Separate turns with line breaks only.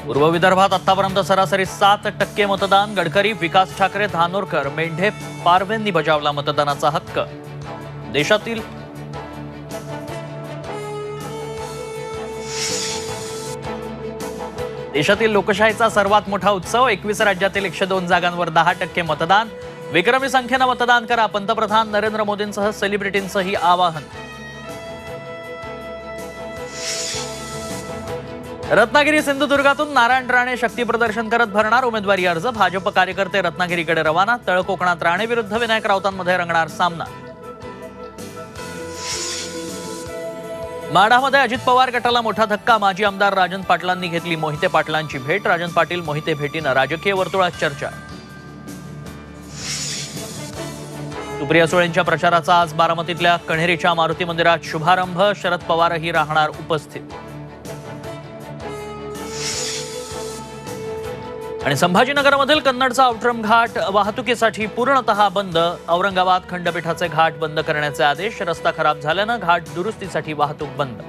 पूर्व विदर्भात आतापर्यंत सरासरी 7% मतदान. गडकरी, विकास ठाकरे, धानोरकर, मेंढे, पारवेंनी बजावला मतदानाचा हक्क. देशातील लोकशाहीचा सर्वात मोठा उत्सव. 21 राज्यातील 102 जागांवर 10% मतदान. विक्रमी संख्येने मतदान करा. पंतप्रधान नरेंद्र मोदींसह सेलिब्रिटींचंही आवाहन. रत्नागिरी सिंधुदुर्गातून नारायण राणे शक्ती प्रदर्शन करत भरणार उमेदवारी अर्ज. भाजप कार्यकर्ते रत्नागिरीकडे रवाना. तळ कोकणात राणे विरुद्ध विनायक राऊतांमध्ये रंगणार सामना. माढामध्ये अजित पवार गटाला मोठा धक्का. माजी आमदार राजन पाटलांनी घेतली मोहिते पाटलांची भेट. राजन पाटील मोहिते भेटीनं राजकीय वर्तुळात चर्चा. सुप्रिया सुळेंच्या प्रचाराचा आज बारामतीतल्या कण्हेरीच्या मारुती मंदिरात शुभारंभ. शरद पवारही राहणार उपस्थित. आणि संभाजीनगरमधील कन्नडचा आउटरम घाट वाहतुकीसाठी पूर्णतः बंद. औरंगाबाद खंडपीठाचे घाट बंद करण्याचे आदेश. रस्ता खराब झाल्यानं घाट दुरुस्तीसाठी वाहतूक बंद.